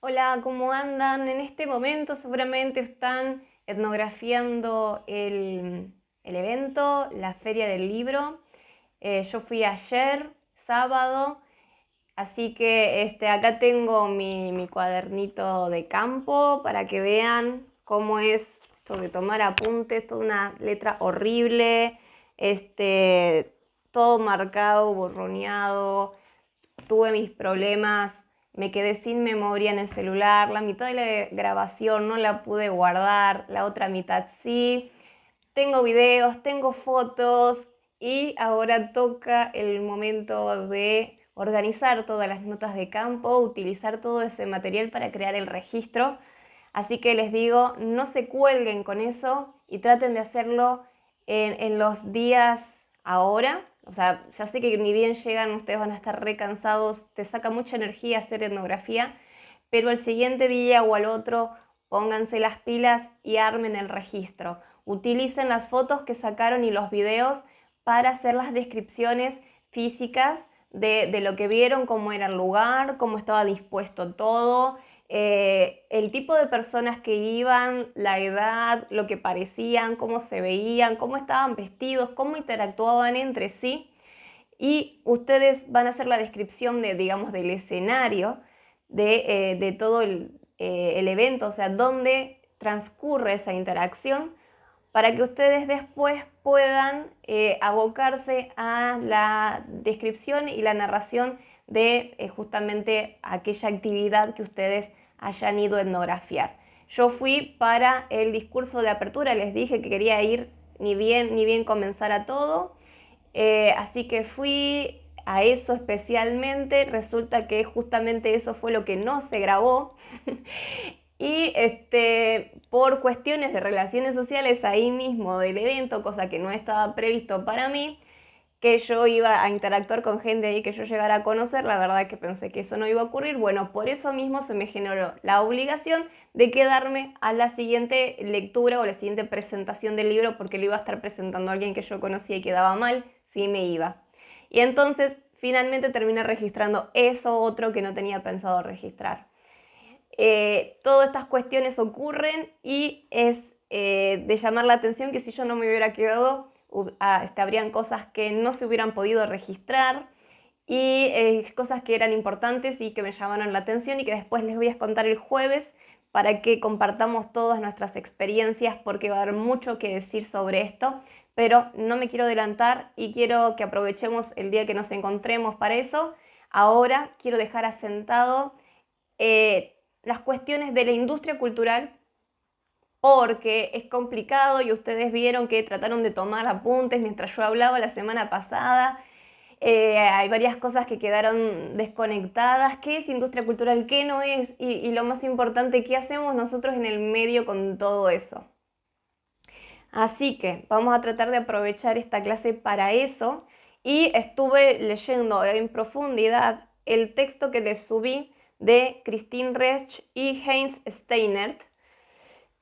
Hola, ¿cómo andan? En este momento seguramente están etnografiando el evento, la Feria del Libro. Yo fui ayer, sábado, así que acá tengo mi cuadernito de campo para que vean cómo es esto de tomar apuntes, toda una letra horrible, todo marcado, borroneado. Tuve mis problemas, me quedé sin memoria en el celular, la mitad de la grabación no la pude guardar, la otra mitad sí. Tengo videos, tengo fotos y ahora toca el momento de organizar todas las notas de campo, utilizar todo ese material para crear el registro. Así que les digo, no se cuelguen con eso y traten de hacerlo en los días ahora. O sea, ya sé que ni bien llegan, ustedes van a estar recansados, te saca mucha energía hacer etnografía, pero el siguiente día o al otro pónganse las pilas y armen el registro. Utilicen las fotos que sacaron y los videos para hacer las descripciones físicas de lo que vieron, cómo era el lugar, cómo estaba dispuesto todo, el tipo de personas que iban, la edad, lo que parecían, cómo se veían, cómo estaban vestidos, cómo interactuaban entre sí. Y ustedes van a hacer la descripción de, digamos, del escenario de todo el evento, o sea, dónde transcurre esa interacción para que ustedes después puedan abocarse a la descripción y la narración de justamente aquella actividad que ustedes hayan ido a etnografiar. Yo fui para el discurso de apertura, les dije que quería ir ni bien comenzara todo, así que fui a eso especialmente, resulta que justamente eso fue lo que no se grabó. Y por cuestiones de relaciones sociales ahí mismo del evento, cosa que no estaba previsto para mí, que yo iba a interactuar con gente ahí que yo llegara a conocer, la verdad que pensé que eso no iba a ocurrir. Bueno, por eso mismo se me generó la obligación de quedarme a la siguiente lectura o la siguiente presentación del libro, porque lo iba a estar presentando a alguien que yo conocía y quedaba mal si me iba. Y entonces finalmente terminé registrando eso otro que no tenía pensado registrar. Todas estas cuestiones ocurren y es de llamar la atención que si yo no me hubiera quedado, habrían cosas que no se hubieran podido registrar y cosas que eran importantes y que me llamaron la atención y que después les voy a contar el jueves para que compartamos todas nuestras experiencias porque va a haber mucho que decir sobre esto, pero no me quiero adelantar y quiero que aprovechemos el día que nos encontremos para eso. Ahora quiero dejar asentado las cuestiones de la industria cultural porque es complicado y ustedes vieron que trataron de tomar apuntes mientras yo hablaba la semana pasada. Hay varias cosas que quedaron desconectadas. ¿Qué es industria cultural? ¿Qué no es? Y lo más importante, ¿qué hacemos nosotros en el medio con todo eso? Así que vamos a tratar de aprovechar esta clase para eso y estuve leyendo en profundidad el texto que les subí de Christine Resch y Heinz Steinert,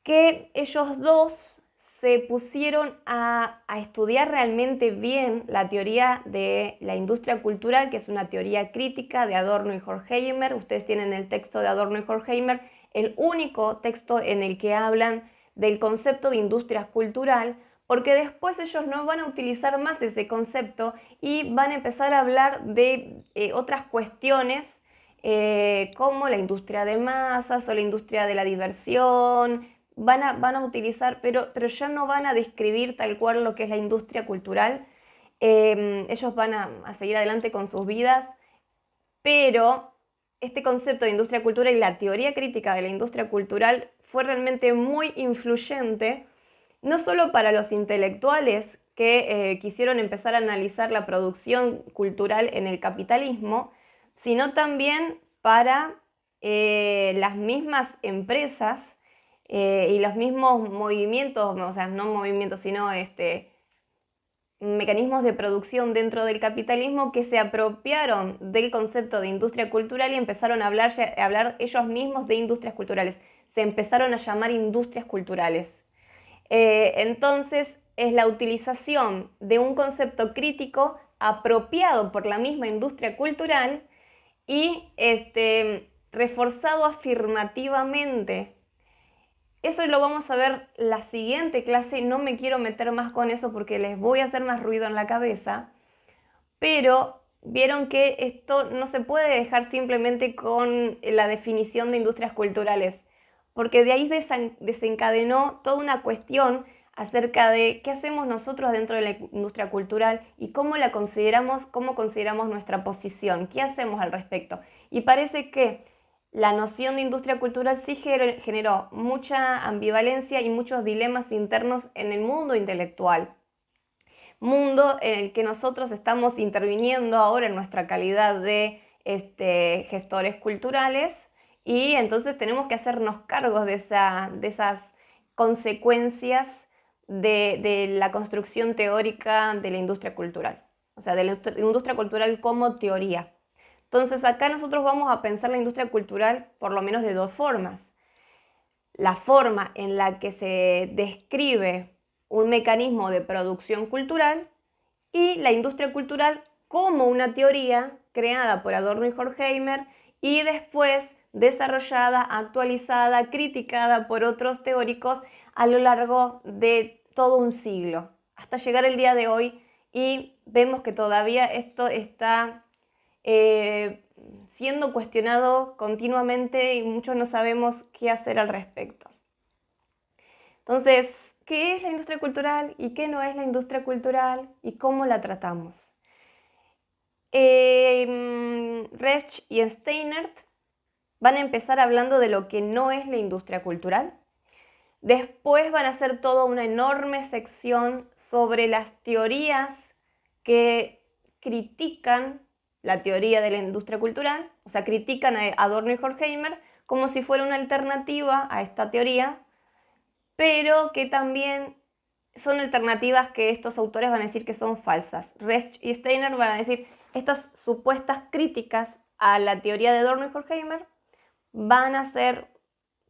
que ellos dos se pusieron a estudiar realmente bien la teoría de la industria cultural, que es una teoría crítica de Adorno y Horkheimer. Ustedes tienen el texto de Adorno y Horkheimer, el único texto en el que hablan del concepto de industria cultural, porque después ellos no van a utilizar más ese concepto y van a empezar a hablar de otras cuestiones como la industria de masas o la industria de la diversión. Van a utilizar, pero ya no van a describir tal cual lo que es la industria cultural. Ellos van a seguir adelante con sus vidas, pero este concepto de industria cultural y la teoría crítica de la industria cultural fue realmente muy influyente, no solo para los intelectuales que quisieron empezar a analizar la producción cultural en el capitalismo, sino también para las mismas empresas y los mismos movimientos, o sea, no movimientos, sino mecanismos de producción dentro del capitalismo que se apropiaron del concepto de industria cultural y empezaron a hablar ellos mismos de industrias culturales. Se empezaron a llamar industrias culturales. Entonces, es la utilización de un concepto crítico apropiado por la misma industria cultural y reforzado afirmativamente. Eso lo vamos a ver la siguiente clase, no me quiero meter más con eso porque les voy a hacer más ruido en la cabeza, pero vieron que esto no se puede dejar simplemente con la definición de industrias culturales, porque de ahí desencadenó toda una cuestión acerca de qué hacemos nosotros dentro de la industria cultural y cómo la consideramos, cómo consideramos nuestra posición, qué hacemos al respecto. Y parece que la noción de industria cultural sí generó mucha ambivalencia y muchos dilemas internos en el mundo intelectual, mundo en el que nosotros estamos interviniendo ahora en nuestra calidad de gestores culturales, y entonces tenemos que hacernos cargos de esas consecuencias de la construcción teórica de la industria cultural, o sea, de la industria cultural como teoría. Entonces acá nosotros vamos a pensar la industria cultural por lo menos de dos formas. La forma en la que se describe un mecanismo de producción cultural y la industria cultural como una teoría creada por Adorno y Horkheimer y después desarrollada, actualizada, criticada por otros teóricos a lo largo de todo un siglo, hasta llegar el día de hoy, y vemos que todavía esto está siendo cuestionado continuamente y muchos no sabemos qué hacer al respecto. Entonces, ¿qué es la industria cultural y qué no es la industria cultural y cómo la tratamos? Resch y Steinert van a empezar hablando de lo que no es la industria cultural. Después van a hacer toda una enorme sección sobre las teorías que critican la teoría de la industria cultural, o sea, critican a Adorno y Horkheimer como si fuera una alternativa a esta teoría, pero que también son alternativas que estos autores van a decir que son falsas. Resch y Steiner van a decir estas supuestas críticas a la teoría de Adorno y Horkheimer van a ser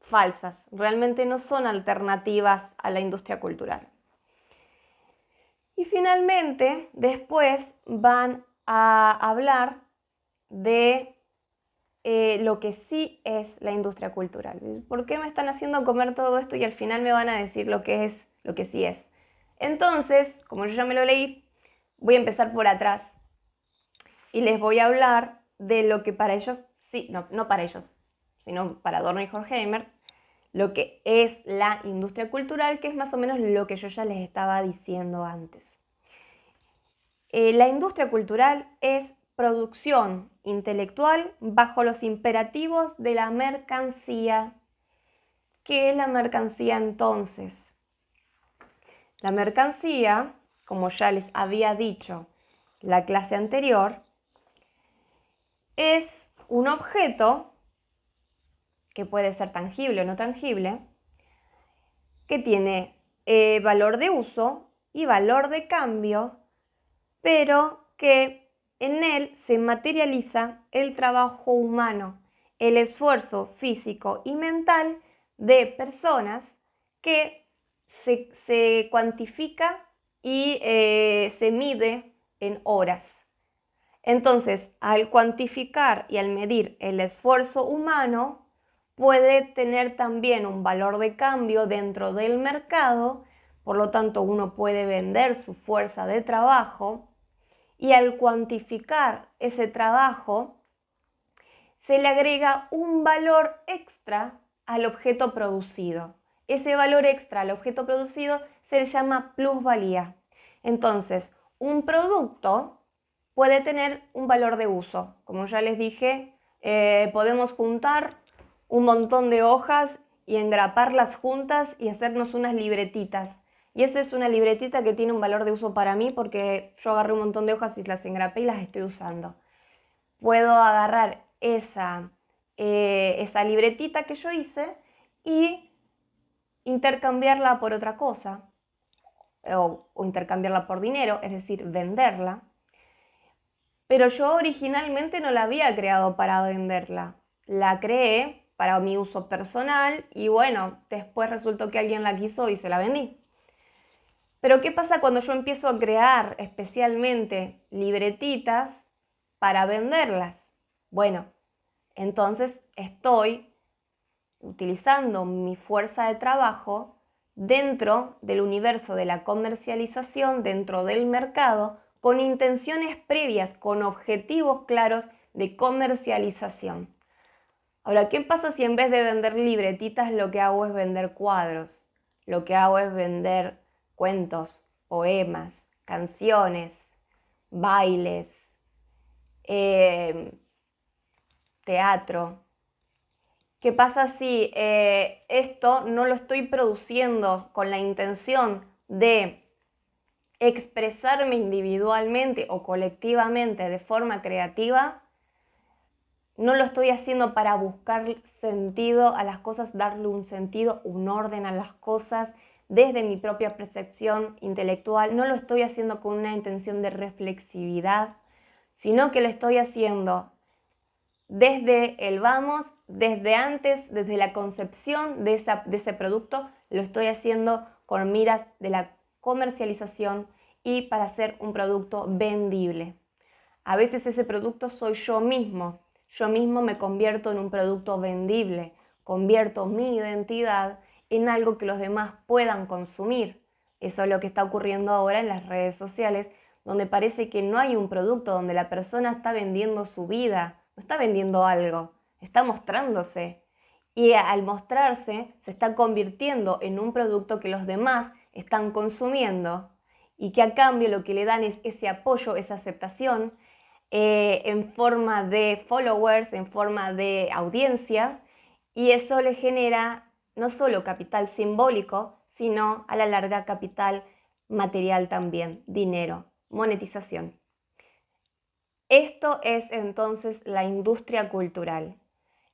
falsas, realmente no son alternativas a la industria cultural. Y finalmente, después van a hablar de lo que sí es la industria cultural. ¿Por qué me están haciendo comer todo esto y al final me van a decir lo que es, lo que sí es? Entonces, como yo ya me lo leí, voy a empezar por atrás y les voy a hablar de lo que para ellos, sí, no para ellos, sino para Adorno y Horkheimer, lo que es la industria cultural, que es más o menos lo que yo ya les estaba diciendo antes. La industria cultural es producción intelectual bajo los imperativos de la mercancía. ¿Qué es la mercancía entonces? La mercancía, como ya les había dicho la clase anterior, es un objeto que puede ser tangible o no tangible, que tiene valor de uso y valor de cambio, pero que en él se materializa el trabajo humano, el esfuerzo físico y mental de personas que se cuantifica y se mide en horas. Entonces, al cuantificar y al medir el esfuerzo humano, puede tener también un valor de cambio dentro del mercado, por lo tanto uno puede vender su fuerza de trabajo, y al cuantificar ese trabajo se le agrega un valor extra al objeto producido. Ese valor extra al objeto producido se le llama plusvalía. Entonces, un producto puede tener un valor de uso. Como ya les dije, podemos juntar un montón de hojas y engraparlas juntas y hacernos unas libretitas. Y esa es una libretita que tiene un valor de uso para mí porque yo agarré un montón de hojas y las engrapé y las estoy usando. Puedo agarrar esa libretita que yo hice y intercambiarla por otra cosa o intercambiarla por dinero, es decir, venderla. Pero yo originalmente no la había creado para venderla, la creé para mi uso personal y bueno, después resultó que alguien la quiso y se la vendí. Pero ¿qué pasa cuando yo empiezo a crear especialmente libretitas para venderlas? Bueno, entonces estoy utilizando mi fuerza de trabajo dentro del universo de la comercialización, dentro del mercado, con intenciones previas, con objetivos claros de comercialización. Ahora, ¿qué pasa si en vez de vender libretitas lo que hago es vender cuadros? Lo que hago es vender cuentos, poemas, canciones, bailes, teatro. ¿Qué pasa si esto no lo estoy produciendo con la intención de expresarme individualmente o colectivamente de forma creativa? No lo estoy haciendo para buscar sentido a las cosas, darle un sentido, un orden a las cosas desde mi propia percepción intelectual. No lo estoy haciendo con una intención de reflexividad, sino que lo estoy haciendo desde el vamos, desde antes, desde la concepción de ese producto, lo estoy haciendo con miras de la comercialización y para hacer un producto vendible. A veces ese producto soy yo mismo me convierto en un producto vendible, convierto mi identidad en algo que los demás puedan consumir. Eso es lo que está ocurriendo ahora en las redes sociales, donde parece que no hay un producto, donde la persona está vendiendo su vida, no está vendiendo algo, está mostrándose. Y al mostrarse se está convirtiendo en un producto que los demás están consumiendo y que a cambio lo que le dan es ese apoyo, esa aceptación, en forma de followers, en forma de audiencia, y eso le genera no solo capital simbólico, sino a la larga capital material también, dinero, monetización. Esto es entonces la industria cultural,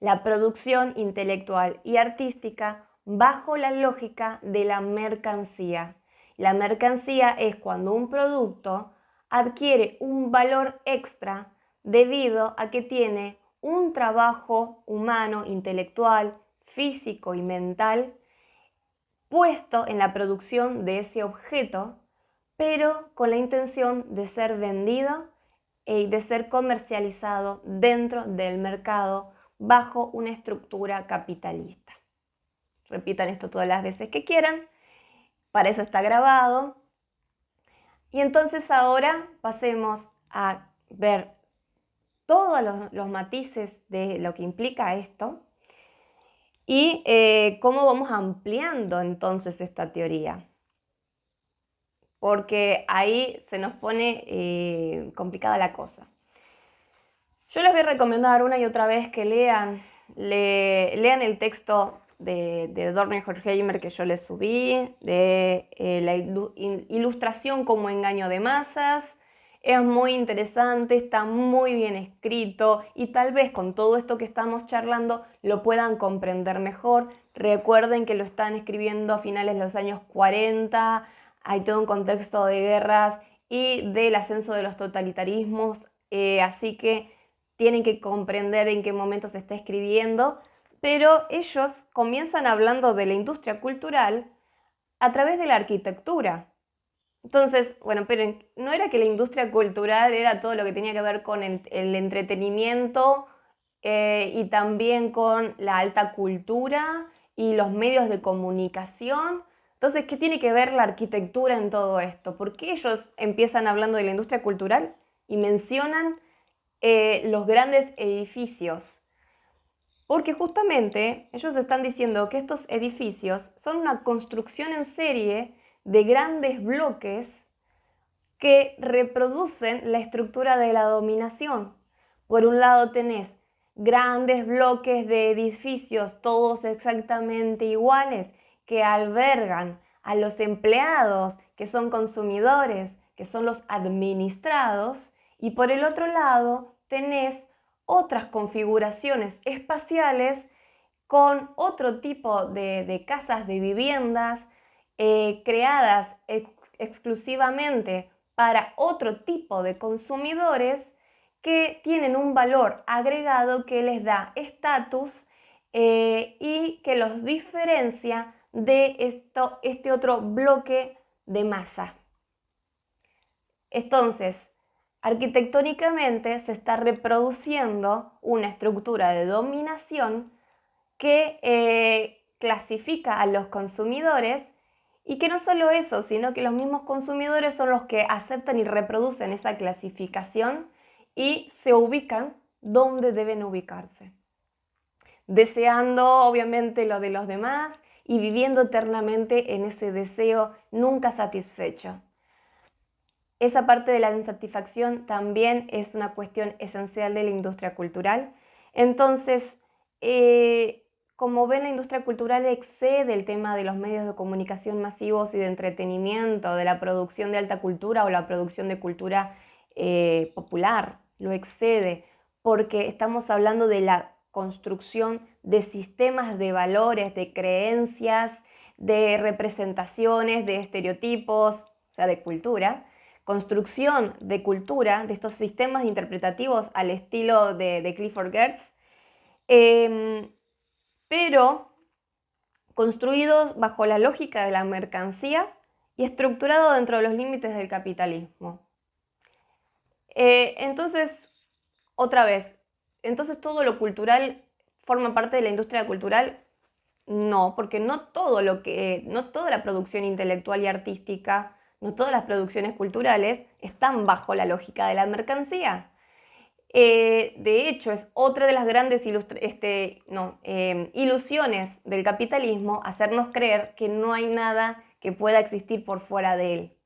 la producción intelectual y artística bajo la lógica de la mercancía. La mercancía es cuando un producto adquiere un valor extra debido a que tiene un trabajo humano, intelectual, físico y mental puesto en la producción de ese objeto, pero con la intención de ser vendido y de ser comercializado dentro del mercado bajo una estructura capitalista. Repitan esto todas las veces que quieran, para eso está grabado. Y entonces ahora pasemos a ver todos los matices de lo que implica esto y cómo vamos ampliando entonces esta teoría. Porque ahí se nos pone complicada la cosa. Yo les voy a recomendar una y otra vez que lean el texto de Dorner Horkheimer que yo les subí, de la ilustración como engaño de masas. Es muy interesante, está muy bien escrito y tal vez con todo esto que estamos charlando lo puedan comprender mejor. Recuerden que lo están escribiendo a finales de los años 40, hay todo un contexto de guerras y del ascenso de los totalitarismos, así que tienen que comprender en qué momento se está escribiendo, pero ellos comienzan hablando de la industria cultural a través de la arquitectura. Entonces, bueno, pero no era que la industria cultural era todo lo que tenía que ver con el entretenimiento y también con la alta cultura y los medios de comunicación. Entonces, ¿qué tiene que ver la arquitectura en todo esto? ¿Por qué ellos empiezan hablando de la industria cultural y mencionan los grandes edificios? Porque justamente ellos están diciendo que estos edificios son una construcción en serie de grandes bloques que reproducen la estructura de la dominación. Por un lado tenés grandes bloques de edificios, todos exactamente iguales, que albergan a los empleados, que son consumidores, que son los administrados, y por el otro lado tenés otras configuraciones espaciales con otro tipo de casas, de viviendas creadas exclusivamente para otro tipo de consumidores que tienen un valor agregado que les da estatus y que los diferencia de este otro bloque de masa. Entonces, arquitectónicamente se está reproduciendo una estructura de dominación que clasifica a los consumidores y que no solo eso, sino que los mismos consumidores son los que aceptan y reproducen esa clasificación y se ubican donde deben ubicarse, deseando obviamente lo de los demás y viviendo eternamente en ese deseo nunca satisfecho. Esa parte de la insatisfacción también es una cuestión esencial de la industria cultural. Entonces, como ven, la industria cultural excede el tema de los medios de comunicación masivos y de entretenimiento, de la producción de alta cultura o la producción de cultura popular. Lo excede porque estamos hablando de la construcción de sistemas de valores, de creencias, de representaciones, de estereotipos, o sea, de cultura, construcción de cultura, de estos sistemas interpretativos al estilo de Clifford Geertz, pero construidos bajo la lógica de la mercancía y estructurado dentro de los límites del capitalismo. Entonces, otra vez, entonces todo lo cultural forma parte de la industria cultural. No, porque no toda la producción intelectual y artística, no todas las producciones culturales están bajo la lógica de la mercancía. De hecho, es otra de las grandes ilusiones del capitalismo hacernos creer que no hay nada que pueda existir por fuera de él.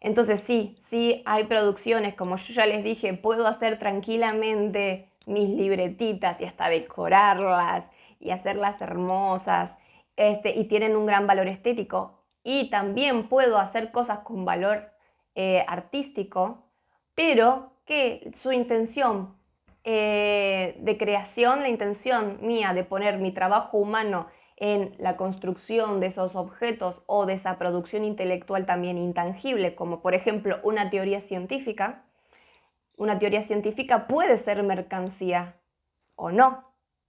Entonces sí hay producciones, como yo ya les dije, puedo hacer tranquilamente mis libretitas y hasta decorarlas y hacerlas hermosas, y tienen un gran valor estético. Y también puedo hacer cosas con valor artístico, pero que su intención de creación, la intención mía de poner mi trabajo humano en la construcción de esos objetos o de esa producción intelectual también intangible, como por ejemplo una teoría científica puede ser mercancía o no.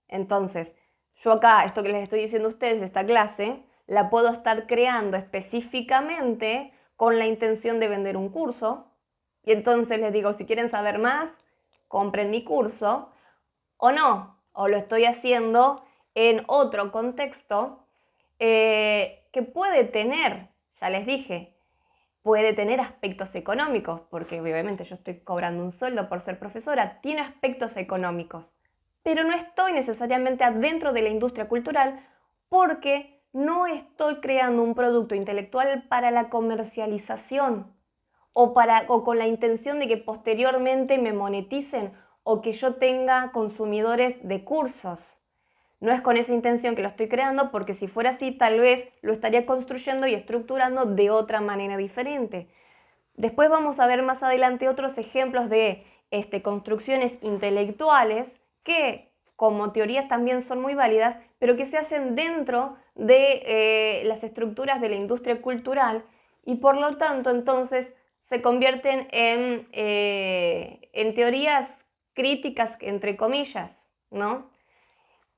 Entonces, yo acá, esto que les estoy diciendo a ustedes, esta clase, la puedo estar creando específicamente con la intención de vender un curso. Y entonces les digo, si quieren saber más, compren mi curso, o no, o lo estoy haciendo en otro contexto que puede tener, ya les dije, puede tener aspectos económicos, porque obviamente yo estoy cobrando un sueldo por ser profesora, tiene aspectos económicos, pero no estoy necesariamente adentro de la industria cultural porque no estoy creando un producto intelectual para la comercialización o con la intención de que posteriormente me moneticen o que yo tenga consumidores de cursos. No es con esa intención que lo estoy creando, porque si fuera así, tal vez lo estaría construyendo y estructurando de otra manera diferente. Después vamos a ver más adelante otros ejemplos de construcciones intelectuales que como teorías también son muy válidas, pero que se hacen dentro de las estructuras de la industria cultural y por lo tanto entonces se convierten en teorías críticas, entre comillas, ¿no?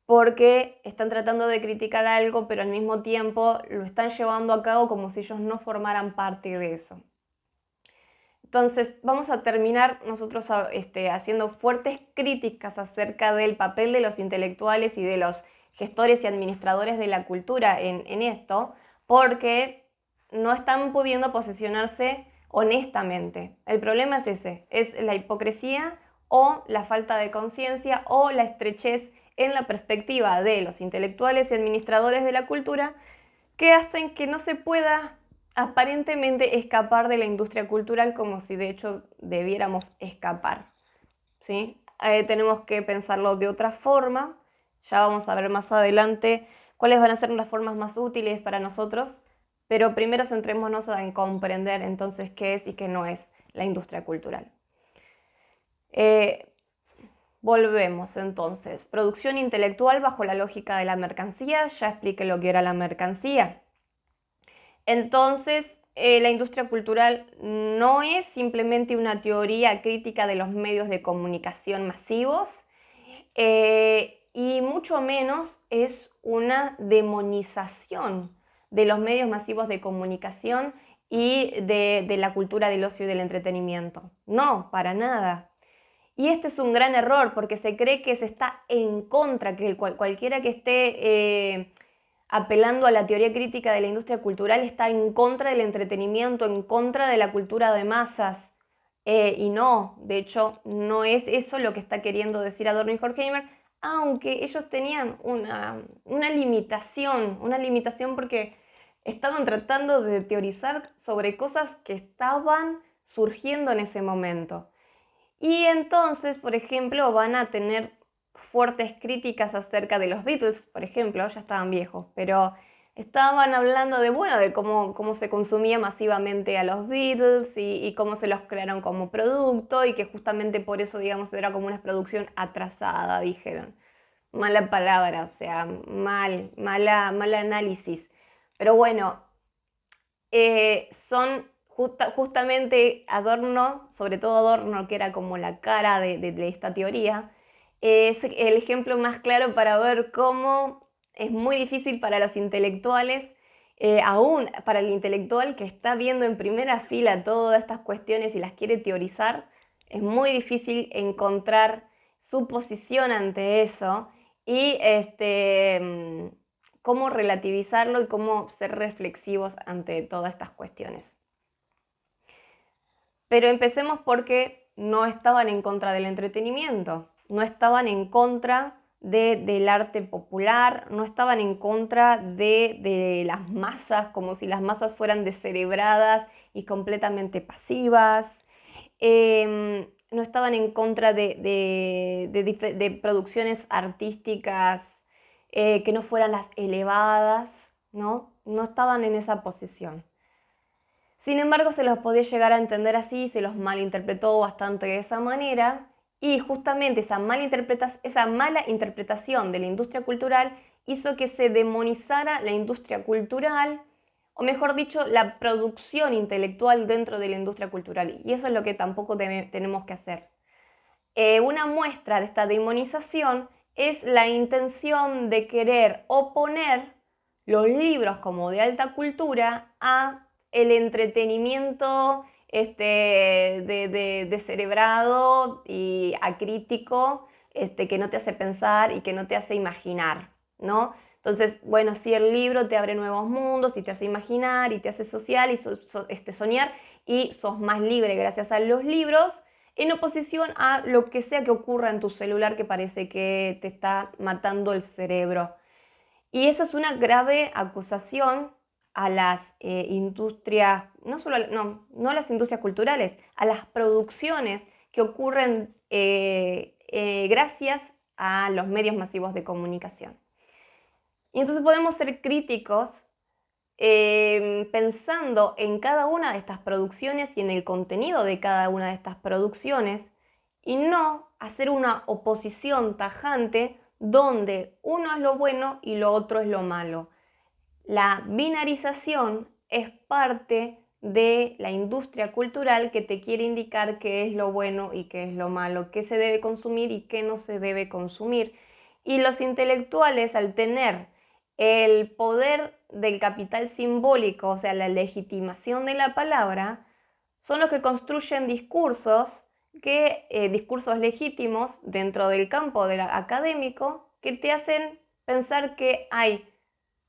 Porque están tratando de criticar algo, pero al mismo tiempo lo están llevando a cabo como si ellos no formaran parte de eso. Entonces, vamos a terminar nosotros haciendo fuertes críticas acerca del papel de los intelectuales y de los gestores y administradores de la cultura en esto, porque no están pudiendo posicionarse honestamente. El problema es ese, es la hipocresía o la falta de conciencia o la estrechez en la perspectiva de los intelectuales y administradores de la cultura que hacen que no se pueda aparentemente escapar de la industria cultural como si de hecho debiéramos escapar, ¿sí? Tenemos que pensarlo de otra forma, ya vamos a ver más adelante cuáles van a ser las formas más útiles para nosotros, pero primero centrémonos en comprender entonces qué es y qué no es la industria cultural. Volvemos entonces. Producción intelectual bajo la lógica de la mercancía. Ya expliqué lo que era la mercancía. Entonces, la industria cultural no es simplemente una teoría crítica de los medios de comunicación masivos y mucho menos es una demonización de los medios masivos de comunicación y de la cultura del ocio y del entretenimiento. No, para nada. Y este es un gran error porque se cree que se está en contra, que cualquiera que esté apelando a la teoría crítica de la industria cultural está en contra del entretenimiento, en contra de la cultura de masas. Y no, de hecho, no es eso lo que está queriendo decir Adorno y Horkheimer, aunque ellos tenían una limitación porque estaban tratando de teorizar sobre cosas que estaban surgiendo en ese momento. Y entonces, por ejemplo, van a tener fuertes críticas acerca de los Beatles, por ejemplo, ya estaban viejos, pero estaban hablando de, bueno, de cómo se consumía masivamente a los Beatles y cómo se los crearon como producto y que justamente por eso, digamos, era como una producción atrasada, dijeron. Mala palabra, o sea, mal análisis. Pero bueno, son justamente Adorno, sobre todo Adorno, que era como la cara de esta teoría, es el ejemplo más claro para ver cómo es muy difícil para los intelectuales, aún para el intelectual que está viendo en primera fila todas estas cuestiones y las quiere teorizar, es muy difícil encontrar su posición ante eso y cómo relativizarlo y cómo ser reflexivos ante todas estas cuestiones. Pero empecemos porque no estaban en contra del entretenimiento, no estaban en contra del arte popular, no estaban en contra de las masas, como si las masas fueran descerebradas y completamente pasivas. No estaban en contra de producciones artísticas que no fueran las elevadas, ¿no? No estaban en esa posición. Sin embargo, se los podía llegar a entender así, se los malinterpretó bastante de esa manera, y justamente esa mala interpretación de la industria cultural hizo que se demonizara la industria cultural, o mejor dicho, la producción intelectual dentro de la industria cultural. Y eso es lo que tampoco tenemos que hacer. Una muestra de esta demonización es la intención de querer oponer los libros como de alta cultura a el entretenimiento descerebrado y acrítico, que no te hace pensar y que no te hace imaginar, ¿no? Entonces, bueno, sí, el libro te abre nuevos mundos y te hace imaginar y te hace social y soñar y sos más libre gracias a los libros, en oposición a lo que sea que ocurra en tu celular que parece que te está matando el cerebro. Y eso es una grave acusación a las industrias, no a las industrias culturales, a las producciones que ocurren gracias a los medios masivos de comunicación. Y entonces podemos ser críticos pensando en cada una de estas producciones y en el contenido de cada una de estas producciones y no hacer una oposición tajante donde uno es lo bueno y lo otro es lo malo. La binarización es parte de la industria cultural que te quiere indicar qué es lo bueno y qué es lo malo, qué se debe consumir y qué no se debe consumir. Y los intelectuales, al tener el poder del capital simbólico, o sea, la legitimación de la palabra, son los que construyen discursos discursos legítimos dentro del campo académico que te hacen pensar que hay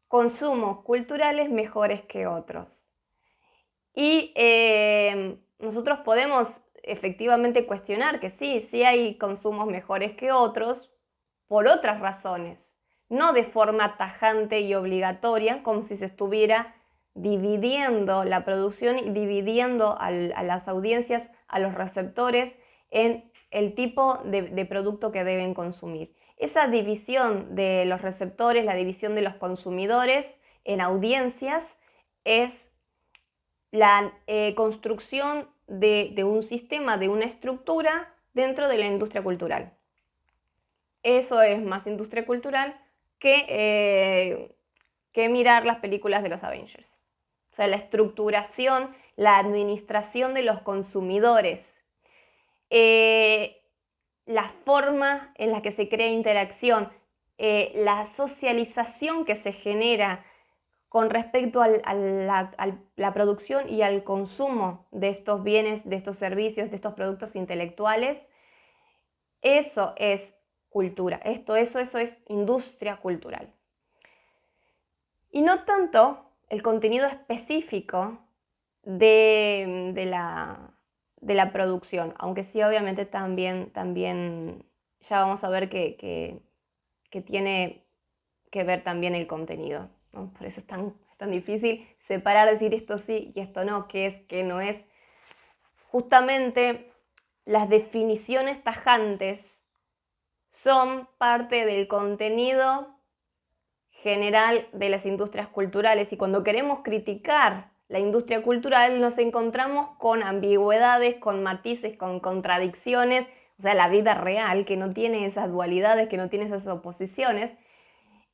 consumos culturales mejores que otros. Y nosotros podemos efectivamente cuestionar que sí hay consumos mejores que otros por otras razones, no de forma tajante y obligatoria, como si se estuviera dividiendo la producción y dividiendo a las audiencias, a los receptores, en el tipo de producto que deben consumir. Esa división de los receptores, la división de los consumidores en audiencias, es la construcción de un sistema, de una estructura dentro de la industria cultural. Eso es más industria cultural que mirar las películas de los Avengers. O sea, la estructuración, la administración de los consumidores, la forma en la que se crea interacción, la socialización que se genera con respecto a la producción y al consumo de estos bienes, de estos servicios, de estos productos intelectuales, eso es cultura. Eso es industria cultural. Y no tanto el contenido específico de la producción, aunque sí obviamente también ya vamos a ver que tiene que ver también el contenido, ¿no? Por eso es tan difícil separar, decir esto sí y esto no, qué es, qué no es. Justamente las definiciones tajantes son parte del contenido general de las industrias culturales, y cuando queremos criticar la industria cultural nos encontramos con ambigüedades, con matices, con contradicciones, o sea, la vida real que no tiene esas dualidades, que no tiene esas oposiciones,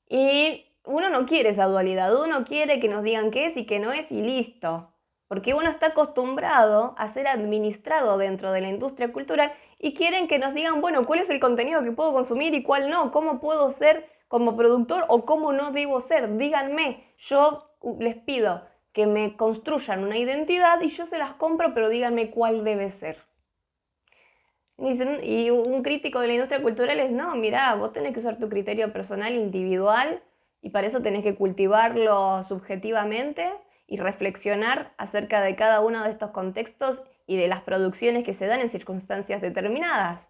y uno no quiere esa dualidad, uno quiere que nos digan qué es y qué no es y listo, porque uno está acostumbrado a ser administrado dentro de la industria cultural y quieren que nos digan, bueno, cuál es el contenido que puedo consumir y cuál no, cómo puedo ser como productor o cómo no debo ser. Díganme, yo les pido que me construyan una identidad y yo se las compro, pero díganme cuál debe ser. Y un crítico de la industria cultural es, no, mirá, vos tenés que usar tu criterio personal individual y para eso tenés que cultivarlo subjetivamente y reflexionar acerca de cada uno de estos contextos y de las producciones que se dan en circunstancias determinadas.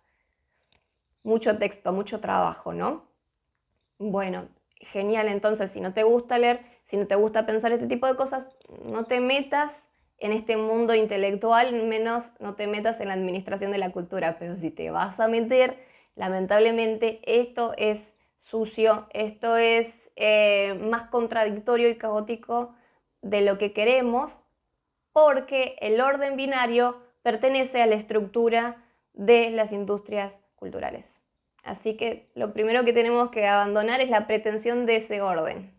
Mucho texto, mucho trabajo, ¿no? Bueno, genial, entonces si no te gusta leer, si no te gusta pensar este tipo de cosas, no te metas en este mundo intelectual, menos no te metas en la administración de la cultura, pero si te vas a meter, lamentablemente esto es sucio, esto es más contradictorio y caótico de lo que queremos, porque el orden binario pertenece a la estructura de las industrias culturales. Así que lo primero que tenemos que abandonar es la pretensión de ese orden.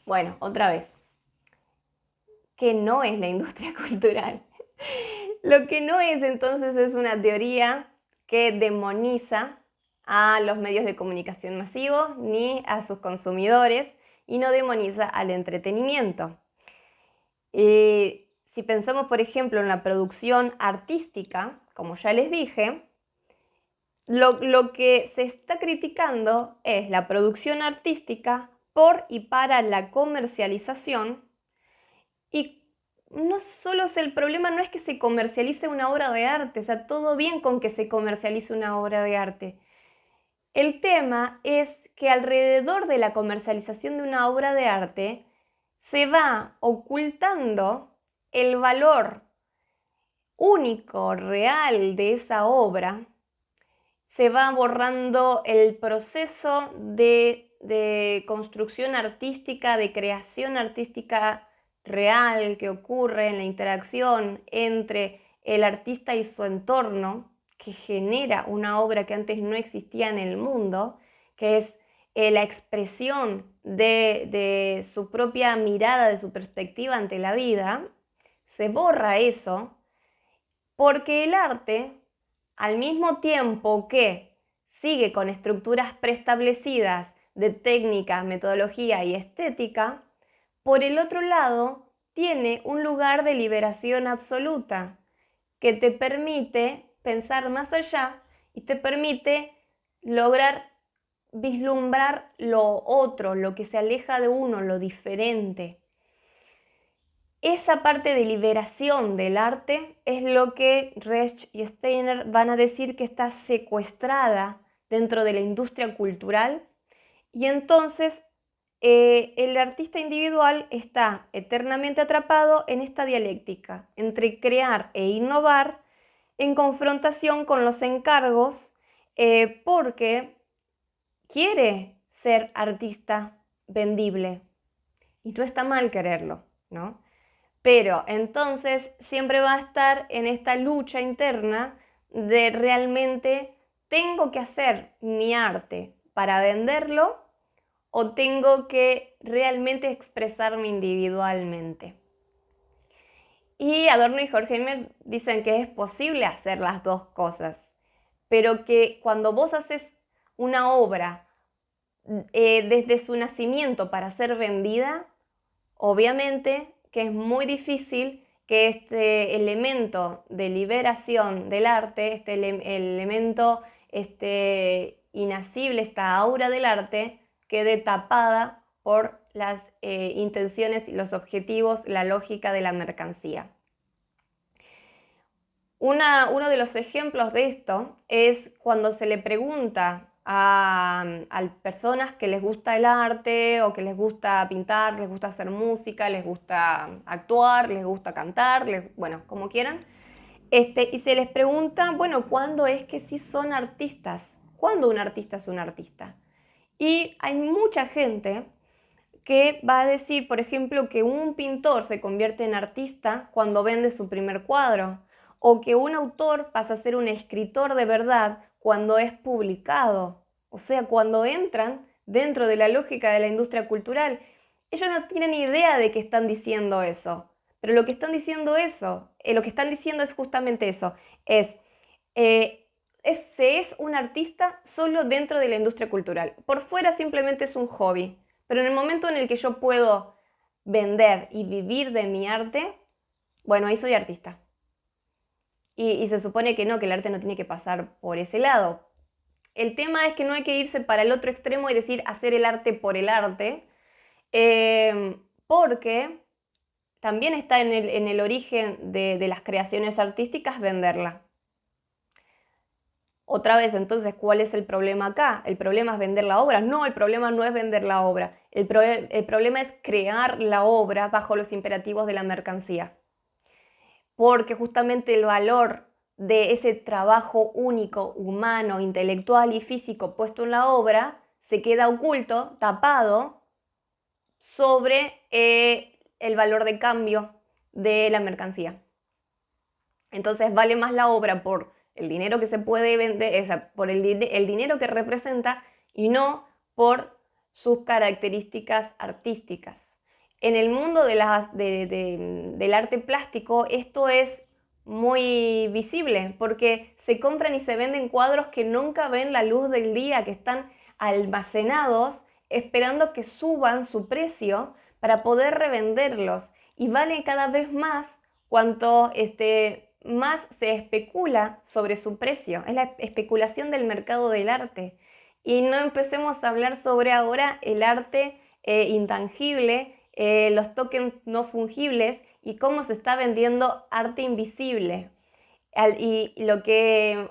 Bueno, otra vez. ¿Qué no es la industria cultural? Lo que no es entonces es una teoría que demoniza a los medios de comunicación masivos ni a sus consumidores y no demoniza al entretenimiento. Si pensamos, por ejemplo, en la producción artística, como ya les dije, lo que se está criticando es la producción artística por y para la comercialización, y no solo es el problema, no es que se comercialice una obra de arte, o sea, todo bien con que se comercialice una obra de arte. El tema es que alrededor de la comercialización de una obra de arte se va ocultando el valor único, real de esa obra, se va borrando el proceso de construcción artística, de creación artística real que ocurre en la interacción entre el artista y su entorno, que genera una obra que antes no existía en el mundo, que es la expresión de su propia mirada, de su perspectiva ante la vida. Se borra eso porque el arte, al mismo tiempo que sigue con estructuras preestablecidas de técnica, metodología y estética, por el otro lado tiene un lugar de liberación absoluta que te permite pensar más allá y te permite lograr vislumbrar lo otro, lo que se aleja de uno, lo diferente. Esa parte de liberación del arte es lo que Resch y Steiner van a decir que está secuestrada dentro de la industria cultural, y entonces el artista individual está eternamente atrapado en esta dialéctica entre crear e innovar en confrontación con los encargos, porque quiere ser artista vendible y no está mal quererlo, ¿no? Pero entonces siempre va a estar en esta lucha interna de realmente tengo que hacer mi arte para venderlo o tengo que realmente expresarme individualmente. Y Adorno y Horkheimer dicen que es posible hacer las dos cosas, pero que cuando vos haces una obra desde su nacimiento para ser vendida, obviamente que es muy difícil que este elemento de liberación del arte, elemento inacible, esta aura del arte, quede tapada por las intenciones y los objetivos, la lógica de la mercancía. Uno de los ejemplos de esto es cuando se le pregunta a personas que les gusta el arte o que les gusta pintar, les gusta hacer música, les gusta actuar, les gusta cantar, bueno, como quieran. Y se les pregunta, bueno, ¿cuándo es que sí son artistas? ¿Cuándo un artista es un artista? Y hay mucha gente que va a decir, por ejemplo, que un pintor se convierte en artista cuando vende su primer cuadro, o que un autor pasa a ser un escritor de verdad cuando es publicado. O sea, cuando entran dentro de la lógica de la industria cultural, ellos no tienen idea de que están diciendo eso. Pero lo que están diciendo lo que están diciendo es justamente eso, se es un artista solo dentro de la industria cultural. Por fuera simplemente es un hobby. Pero en el momento en el que yo puedo vender y vivir de mi arte, bueno, ahí soy artista. Y se supone que no, que el arte no tiene que pasar por ese lado. El tema es que no hay que irse para el otro extremo y decir hacer el arte por el arte, porque también está en el origen de las creaciones artísticas venderla. Otra vez, entonces, ¿cuál es el problema acá? ¿El problema es vender la obra? No, el problema no es vender la obra. El problema es crear la obra bajo los imperativos de la mercancía. Porque justamente el valor de ese trabajo único, humano, intelectual y físico puesto en la obra se queda oculto, tapado, sobre el valor de cambio de la mercancía. Entonces vale más la obra por el dinero que se puede vender, o sea, por el dinero que representa y no por sus características artísticas. En el mundo del arte plástico esto es muy visible porque se compran y se venden cuadros que nunca ven la luz del día, que están almacenados esperando que suban su precio para poder revenderlos y valen cada vez más cuanto más se especula sobre su precio. Es la especulación del mercado del arte. Y no empecemos a hablar sobre ahora el arte intangible, los tokens no fungibles y cómo se está vendiendo arte invisible. Y lo que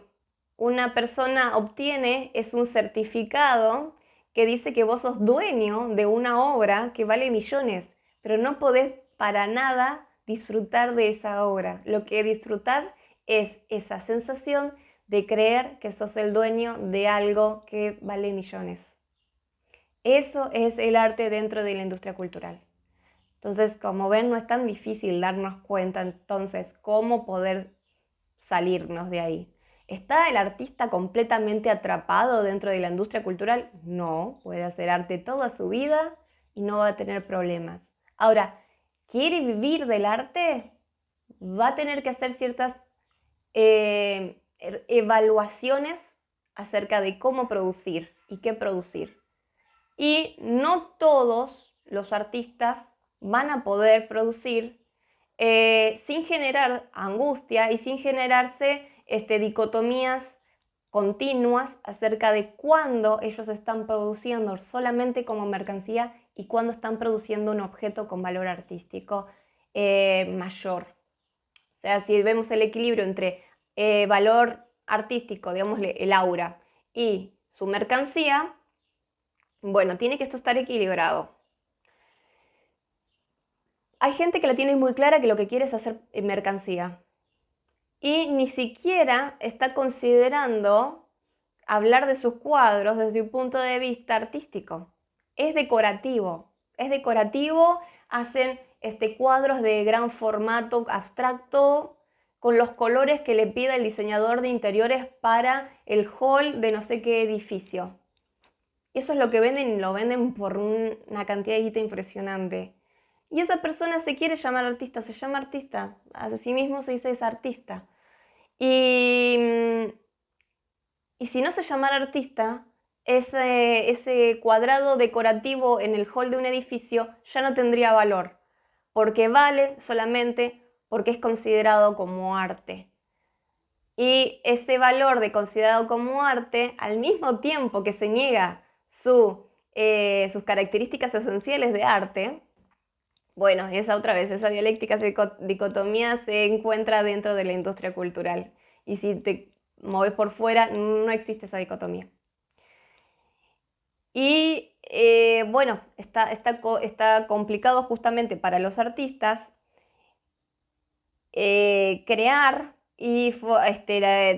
una persona obtiene es un certificado que dice que vos sos dueño de una obra que vale millones, pero no podés para nada disfrutar de esa obra. Lo que disfrutás es esa sensación de creer que sos el dueño de algo que vale millones. Eso es el arte dentro de la industria cultural. Entonces, como ven, no es tan difícil darnos cuenta entonces cómo poder salirnos de ahí. ¿Está el artista completamente atrapado dentro de la industria cultural? No, puede hacer arte toda su vida y no va a tener problemas. Ahora, ¿quiere vivir del arte? Va a tener que hacer ciertas evaluaciones acerca de cómo producir y qué producir. Y no todos los artistas van a poder producir sin generar angustia y sin generarse dicotomías continuas acerca de cuándo ellos están produciendo solamente como mercancía y cuándo están produciendo un objeto con valor artístico mayor. O sea, si vemos el equilibrio entre valor artístico, digámosle el aura, y su mercancía, bueno, tiene que esto estar equilibrado. Hay gente que la tiene muy clara que lo que quiere es hacer mercancía y ni siquiera está considerando hablar de sus cuadros desde un punto de vista artístico. Es decorativo, hacen cuadros de gran formato abstracto con los colores que le pida el diseñador de interiores para el hall de no sé qué edificio. Eso es lo que venden y lo venden por una cantidad de guita impresionante. Y esa persona se quiere llamar artista, se llama artista, a sí mismo se dice es artista. Y si no se llamara artista, ese cuadrado decorativo en el hall de un edificio ya no tendría valor, porque vale solamente porque es considerado como arte. Y ese valor de considerado como arte, al mismo tiempo que se niega sus características esenciales de arte, bueno, esa otra vez, esa dialéctica, esa dicotomía se encuentra dentro de la industria cultural. Y si te moves por fuera, no existe esa dicotomía. Y bueno, está complicado justamente para los artistas crear y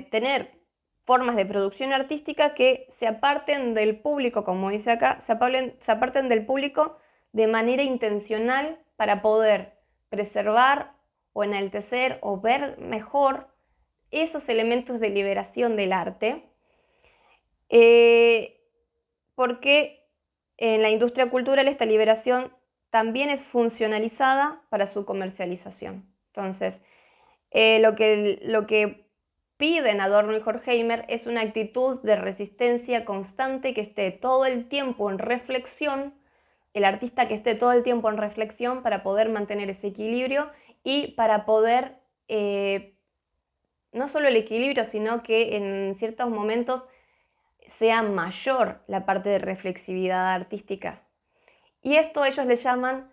tener formas de producción artística que se aparten del público, como dice acá, se aparten del público de manera intencional para poder preservar o enaltecer o ver mejor esos elementos de liberación del arte, porque en la industria cultural esta liberación también es funcionalizada para su comercialización. Entonces, lo que piden Adorno y Horkheimer es una actitud de resistencia constante que esté todo el tiempo en reflexión, el artista que esté todo el tiempo en reflexión para poder mantener ese equilibrio y para poder, no solo el equilibrio, sino que en ciertos momentos sea mayor la parte de reflexividad artística. Y esto ellos le llaman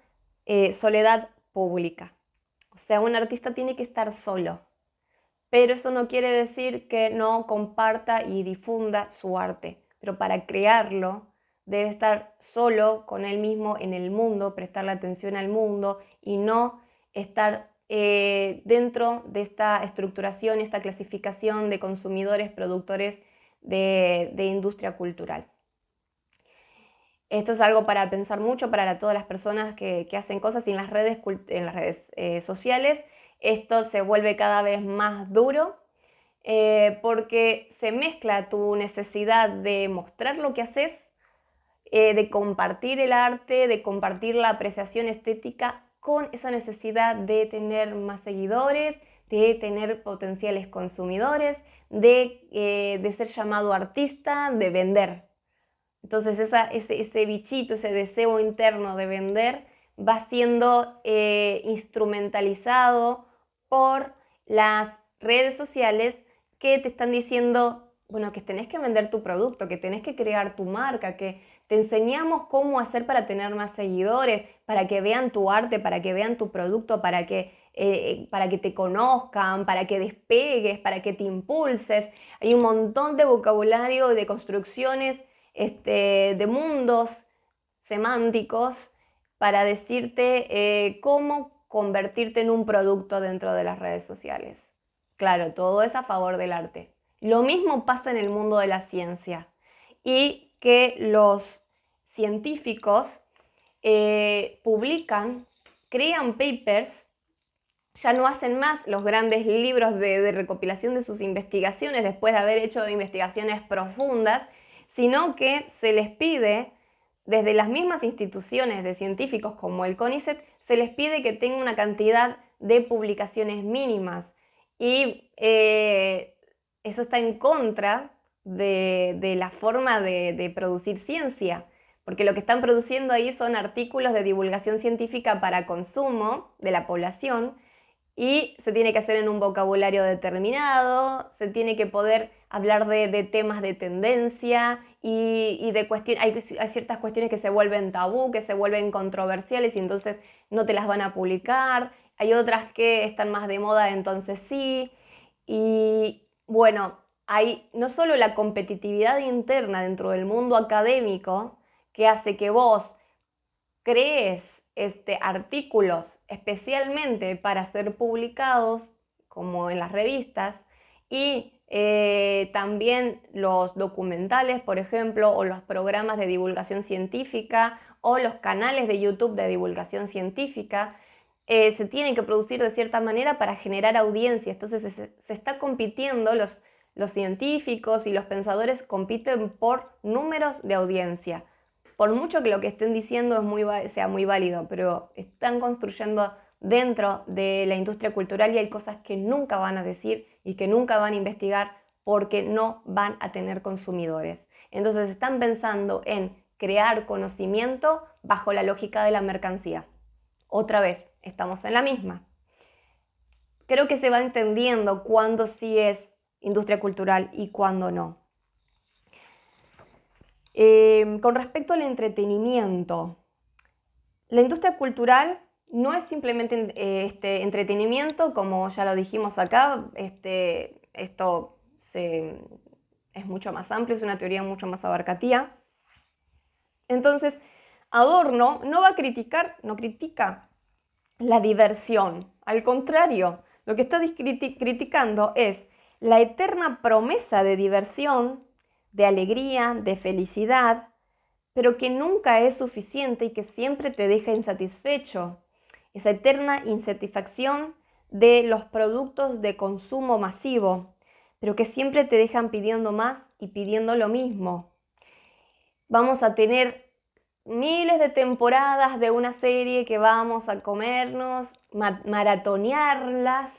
soledad pública. O sea, un artista tiene que estar solo, pero eso no quiere decir que no comparta y difunda su arte. Pero para crearlo debe estar solo con él mismo en el mundo, prestarle atención al mundo y no estar dentro de esta estructuración, esta clasificación de consumidores, productores de industria cultural. Esto es algo para pensar mucho para todas las personas que hacen cosas y en las redes sociales. Esto se vuelve cada vez más duro porque se mezcla tu necesidad de mostrar lo que haces, de compartir el arte, de compartir la apreciación estética con esa necesidad de tener más seguidores, de tener potenciales consumidores, de ser llamado artista, de vender. Entonces ese bichito, ese deseo interno de vender va siendo instrumentalizado por las redes sociales que te están diciendo, bueno, que tenés que vender tu producto, que tenés que crear tu marca, que te enseñamos cómo hacer para tener más seguidores, para que vean tu arte, para que vean tu producto, para que te conozcan, para que despegues, para que te impulses. Hay un montón de vocabulario y de construcciones de mundos semánticos para decirte cómo convertirte en un producto dentro de las redes sociales. Claro, todo es a favor del arte. Lo mismo pasa en el mundo de la ciencia y que los científicos publican, crean papers, ya no hacen más los grandes libros de recopilación de sus investigaciones después de haber hecho investigaciones profundas, sino que se les pide, desde las mismas instituciones de científicos como el CONICET, se les pide que tengan una cantidad de publicaciones mínimas. Y eso está en contra de la forma de producir ciencia, porque lo que están produciendo ahí son artículos de divulgación científica para consumo de la población, y se tiene que hacer en un vocabulario determinado, se tiene que poder hablar de temas de tendencia y de cuestiones. Hay ciertas cuestiones que se vuelven tabú, que se vuelven controversiales y entonces no te las van a publicar. Hay otras que están más de moda, entonces sí. Y bueno, hay no solo la competitividad interna dentro del mundo académico que hace que vos crees artículos especialmente para ser publicados, como en las revistas, y también los documentales, por ejemplo, o los programas de divulgación científica, o los canales de YouTube de divulgación científica, se tienen que producir de cierta manera para generar audiencia. Entonces se está compitiendo, los científicos y los pensadores compiten por números de audiencia. Por mucho que lo que estén diciendo sea muy válido, pero están construyendo dentro de la industria cultural y hay cosas que nunca van a decir y que nunca van a investigar porque no van a tener consumidores. Entonces están pensando en crear conocimiento bajo la lógica de la mercancía. Otra vez, estamos en la misma. Creo que se va entendiendo cuándo sí es industria cultural y cuándo no. Con respecto al entretenimiento, la industria cultural no es simplemente entretenimiento, como ya lo dijimos acá, esto es mucho más amplio, es una teoría mucho más abarcativa. Entonces, Adorno no va a criticar, no critica la diversión, al contrario, lo que está criticando es la eterna promesa de diversión, de alegría, de felicidad, pero que nunca es suficiente y que siempre te deja insatisfecho. Esa eterna insatisfacción de los productos de consumo masivo, pero que siempre te dejan pidiendo más y pidiendo lo mismo. Vamos a tener miles de temporadas de una serie que vamos a comernos, maratonearlas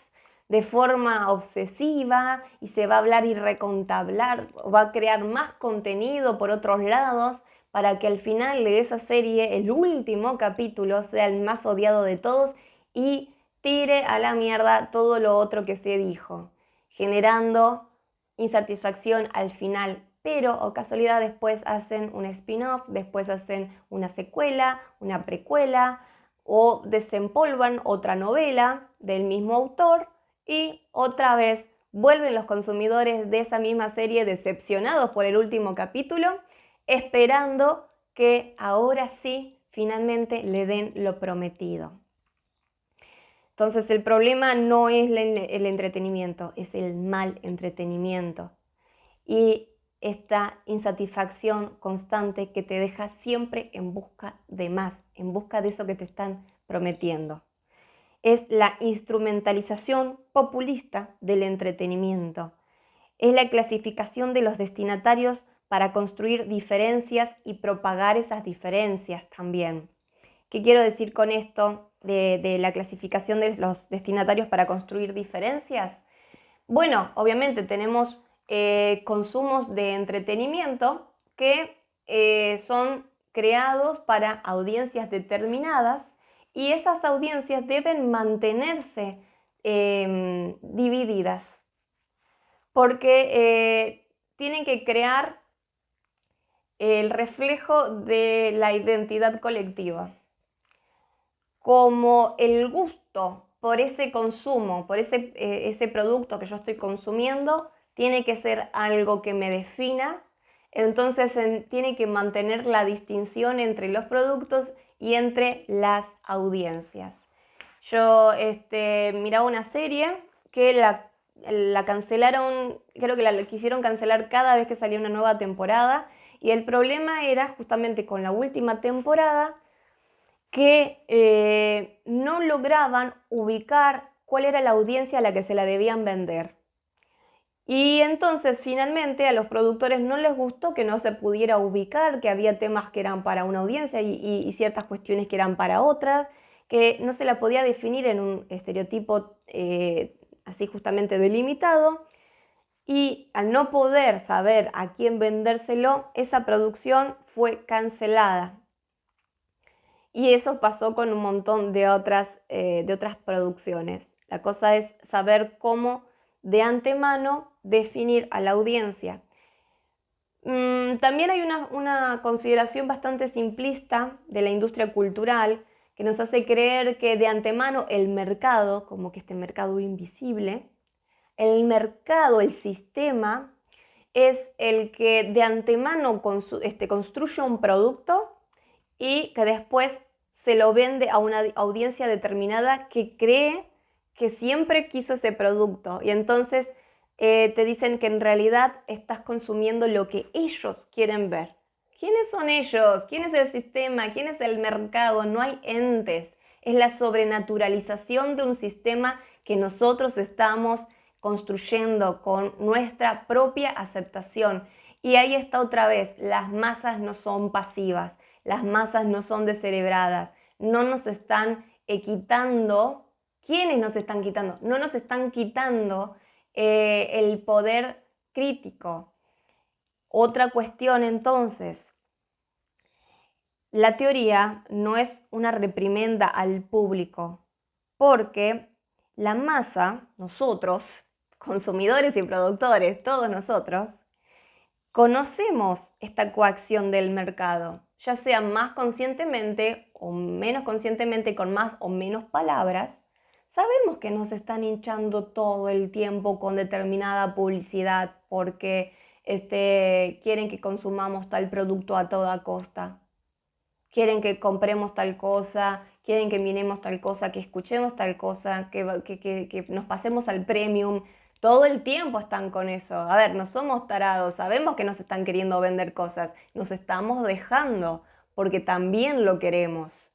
de forma obsesiva y se va a hablar y recontablar, va a crear más contenido por otros lados para que al final de esa serie el último capítulo sea el más odiado de todos y tire a la mierda todo lo otro que se dijo, generando insatisfacción al final. Pero, o casualidad, después hacen un spin-off, después hacen una secuela, una precuela, o desempolvan otra novela del mismo autor y otra vez vuelven los consumidores de esa misma serie decepcionados por el último capítulo, esperando que ahora sí finalmente le den lo prometido. Entonces el problema no es el entretenimiento, es el mal entretenimiento. Y esta insatisfacción constante que te deja siempre en busca de más, en busca de eso que te están prometiendo. Es la instrumentalización populista del entretenimiento. Es la clasificación de los destinatarios para construir diferencias y propagar esas diferencias también. ¿Qué quiero decir con esto de la clasificación de los destinatarios para construir diferencias? Bueno, obviamente tenemos consumos de entretenimiento que son creados para audiencias determinadas y esas audiencias deben mantenerse divididas porque tienen que crear el reflejo de la identidad colectiva, como el gusto por ese consumo, por ese producto que yo estoy consumiendo, tiene que ser algo que me defina, entonces tiene que mantener la distinción entre los productos y entre las audiencias. Yo miraba una serie que la cancelaron, creo que la quisieron cancelar cada vez que salía una nueva temporada, y el problema era justamente con la última temporada que no lograban ubicar cuál era la audiencia a la que se la debían vender. Y entonces finalmente a los productores no les gustó que no se pudiera ubicar, que había temas que eran para una audiencia y ciertas cuestiones que eran para otras, que no se la podía definir en un estereotipo así justamente delimitado. Y al no poder saber a quién vendérselo, esa producción fue cancelada. Y eso pasó con un montón de otras producciones. La cosa es saber cómo de antemano definir a la audiencia. También hay una consideración bastante simplista de la industria cultural que nos hace creer que de antemano el mercado, como que este mercado invisible, el mercado, el sistema, es el que de antemano construye un producto y que después se lo vende a una audiencia determinada que cree que siempre quiso ese producto. Y entonces te dicen que en realidad estás consumiendo lo que ellos quieren ver. ¿Quiénes son ellos? ¿Quién es el sistema? ¿Quién es el mercado? No hay entes. Es la sobrenaturalización de un sistema que nosotros estamos construyendo con nuestra propia aceptación. Y ahí está otra vez, las masas no son pasivas, las masas no son descerebradas, no nos están quitando. ¿Quiénes nos están quitando? No nos están quitando el poder crítico Otra cuestión entonces, la teoría no es una reprimenda al público, porque la masa, nosotros, consumidores y productores, todos nosotros, conocemos esta coacción del mercado, ya sea más conscientemente o menos conscientemente, con más o menos palabras. Sabemos que nos están hinchando todo el tiempo con determinada publicidad porque quieren que consumamos tal producto a toda costa. Quieren que compremos tal cosa, quieren que miremos tal cosa, que escuchemos tal cosa, que nos pasemos al premium. Todo el tiempo están con eso. A ver, no somos tarados, sabemos que nos están queriendo vender cosas, nos estamos dejando porque también lo queremos.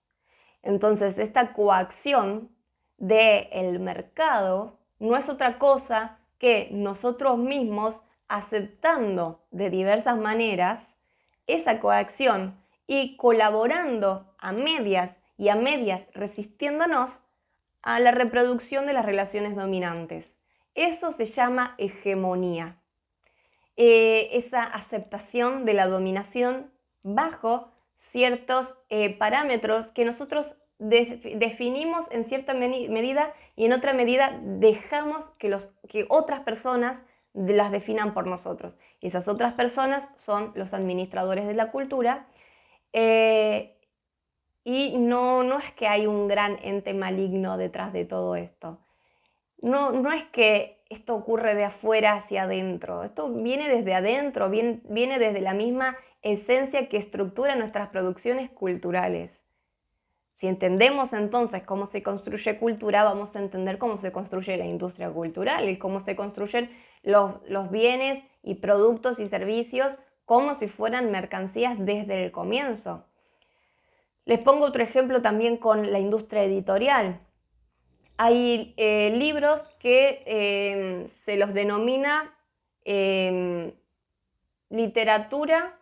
Entonces, esta coacción del mercado no es otra cosa que nosotros mismos aceptando de diversas maneras esa coacción y colaborando a medias y a medias resistiéndonos a la reproducción de las relaciones dominantes. Eso se llama hegemonía. Esa aceptación de la dominación bajo ciertos parámetros que nosotros definimos en cierta medida y en otra medida dejamos que otras personas las definan por nosotros. Y esas otras personas son los administradores de la cultura. Y no es que hay un gran ente maligno detrás de todo esto. No es que esto ocurre de afuera hacia adentro. Esto viene desde adentro, viene desde la misma esencia que estructura nuestras producciones culturales. Si entendemos entonces cómo se construye cultura, vamos a entender cómo se construye la industria cultural y cómo se construyen los bienes y productos y servicios como si fueran mercancías desde el comienzo. Les pongo otro ejemplo también con la industria editorial. Hay libros que se los denomina literatura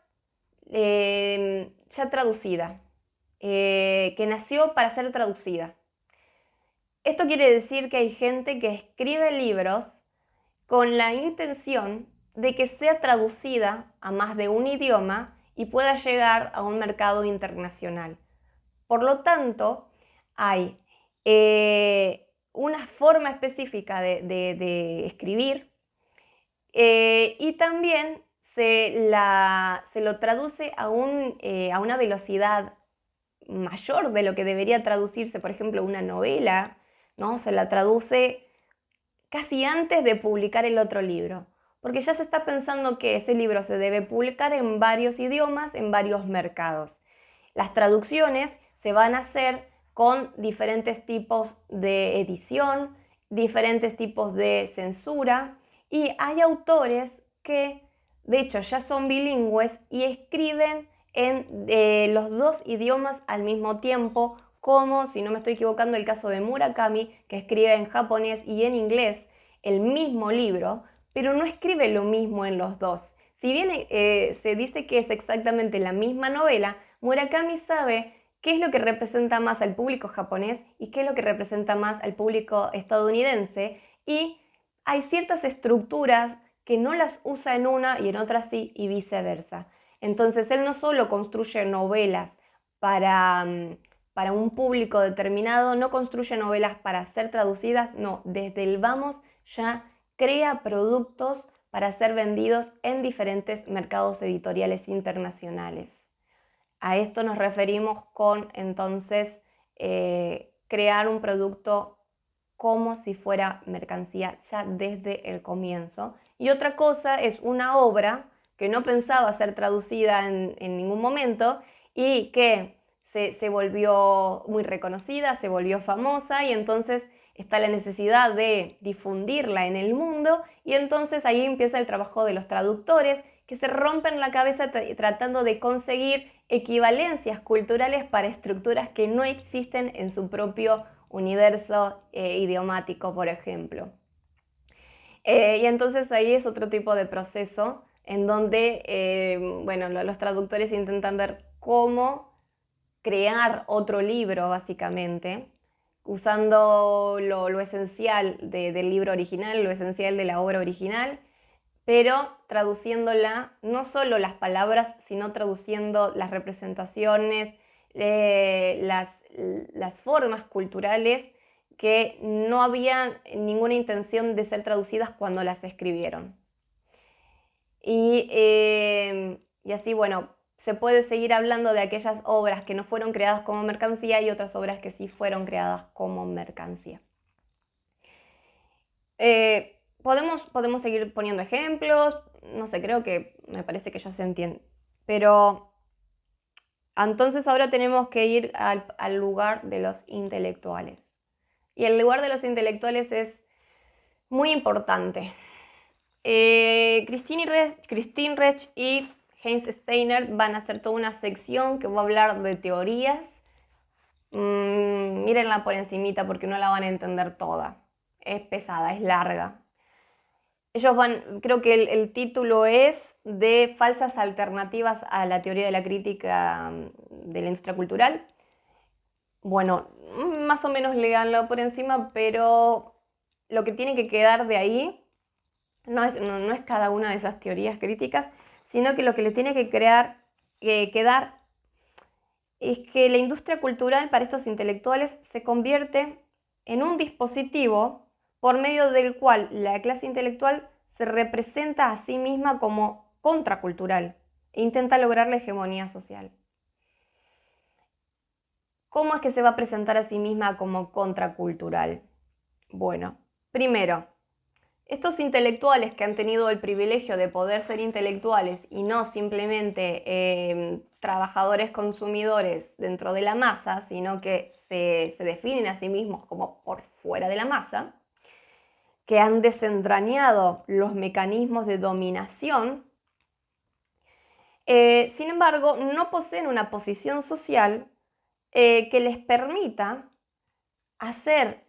ya traducida, que nació para ser traducida. Esto quiere decir que hay gente que escribe libros con la intención de que sea traducida a más de un idioma y pueda llegar a un mercado internacional. Por lo tanto, hay una forma específica de escribir y también se lo traduce a una velocidad mayor de lo que debería traducirse, por ejemplo, una novela, ¿no? Se la traduce casi antes de publicar el otro libro, porque ya se está pensando que ese libro se debe publicar en varios idiomas, en varios mercados. Las traducciones se van a hacer con diferentes tipos de edición, diferentes tipos de censura, y hay autores que de hecho ya son bilingües y escriben en los dos idiomas al mismo tiempo, como, si no me estoy equivocando, el caso de Murakami, que escribe en japonés y en inglés el mismo libro, pero no escribe lo mismo en los dos. Si bien se dice que es exactamente la misma novela, Murakami sabe qué es lo que representa más al público japonés y qué es lo que representa más al público estadounidense, y hay ciertas estructuras que no las usa en una y en otra sí, y viceversa. Entonces él no solo construye novelas para un público determinado, no construye novelas para ser traducidas, no, desde el vamos ya crea productos para ser vendidos en diferentes mercados editoriales internacionales. A esto nos referimos con, entonces, crear un producto como si fuera mercancía ya desde el comienzo. Y otra cosa es una obra que no pensaba ser traducida en ningún momento y que se volvió muy reconocida, se volvió famosa, y entonces está la necesidad de difundirla en el mundo, y entonces ahí empieza el trabajo de los traductores, que se rompen la cabeza tratando de conseguir equivalencias culturales para estructuras que no existen en su propio universo idiomático, por ejemplo. Y entonces ahí es otro tipo de proceso en donde bueno, los traductores intentan ver cómo crear otro libro, básicamente, usando lo esencial del libro original, lo esencial de la obra original, pero traduciéndola, no solo las palabras, sino traduciendo las representaciones, las formas culturales que no había ninguna intención de ser traducidas cuando las escribieron. Y así, bueno, se puede seguir hablando de aquellas obras que no fueron creadas como mercancía y otras obras que sí fueron creadas como mercancía. Podemos seguir poniendo ejemplos, no sé, me parece que ya se entiende. Pero entonces ahora tenemos que ir al lugar de los intelectuales. Y el lugar de los intelectuales es muy importante. Christine Resch y Heinz Steiner van a hacer toda una sección que va a hablar de teorías. Mírenla por encimita porque no la van a entender toda. Es pesada, es larga. Creo que el título es de falsas alternativas a la teoría de la crítica de la industria cultural. Bueno, más o menos leanlo por encima, pero lo que tiene que quedar de ahí no es cada una de esas teorías críticas, sino que lo que le tiene que quedar es que la industria cultural para estos intelectuales se convierte en un dispositivo por medio del cual la clase intelectual se representa a sí misma como contracultural e intenta lograr la hegemonía social. ¿Cómo es que se va a presentar a sí misma como contracultural? Bueno, primero, estos intelectuales que han tenido el privilegio de poder ser intelectuales y no simplemente trabajadores consumidores dentro de la masa, sino que se definen a sí mismos como por fuera de la masa, que han desentrañado los mecanismos de dominación, sin embargo, no poseen una posición social que les permita hacer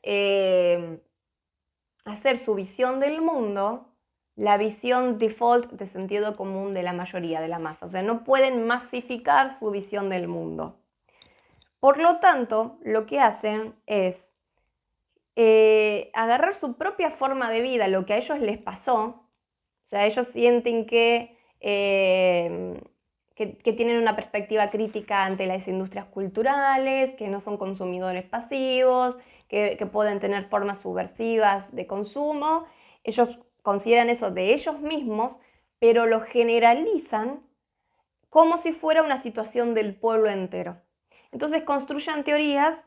su visión del mundo la visión default de sentido común de la mayoría de la masa. O sea, no pueden masificar su visión del mundo. Por lo tanto, lo que hacen es agarrar su propia forma de vida, lo que a ellos les pasó. O sea, ellos sienten que tienen una perspectiva crítica ante las industrias culturales, que no son consumidores pasivos, que pueden tener formas subversivas de consumo. Ellos consideran eso de ellos mismos, pero lo generalizan como si fuera una situación del pueblo entero. Entonces construyen teorías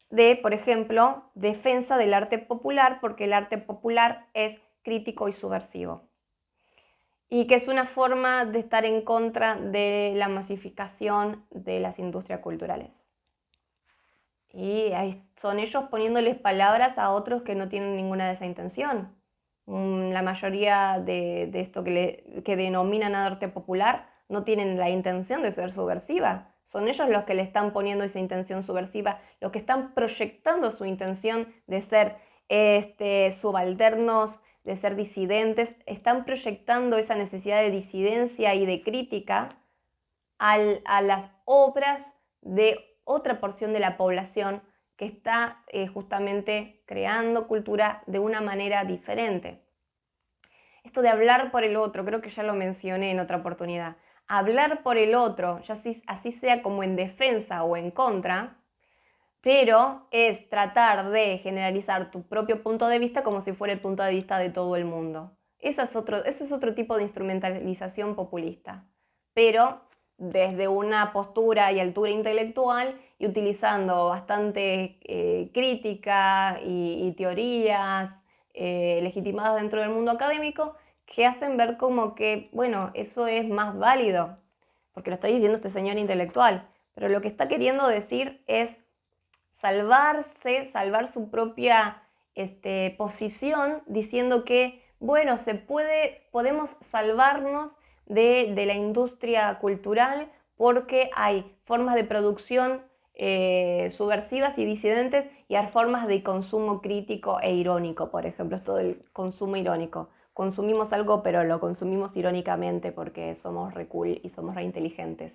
de, por ejemplo, defensa del arte popular, porque el arte popular es crítico y subversivo. Y que es una forma de estar en contra de la masificación de las industrias culturales. Y ahí son ellos poniéndoles palabras a otros que no tienen ninguna de esa intención. La mayoría de esto que denominan arte popular no tienen la intención de ser subversiva. Son ellos los que le están poniendo esa intención subversiva, los que están proyectando su intención de ser subalternos, de ser disidentes, están proyectando esa necesidad de disidencia y de crítica a las obras de otra porción de la población que está justamente creando cultura de una manera diferente. Esto de hablar por el otro, creo que ya lo mencioné en otra oportunidad. Hablar por el otro, ya así sea como en defensa o en contra, pero es tratar de generalizar tu propio punto de vista como si fuera el punto de vista de todo el mundo. Ese es otro tipo de instrumentalización populista, pero desde una postura y altura intelectual y utilizando bastante crítica y teorías legitimadas dentro del mundo académico que hacen ver como que, bueno, eso es más válido, porque lo está diciendo este señor intelectual, pero lo que está queriendo decir es salvar su propia posición diciendo que, bueno, podemos salvarnos de la industria cultural porque hay formas de producción subversivas y disidentes y hay formas de consumo crítico e irónico, por ejemplo, esto del consumo irónico. Consumimos algo, pero lo consumimos irónicamente porque somos re cool y somos re inteligentes.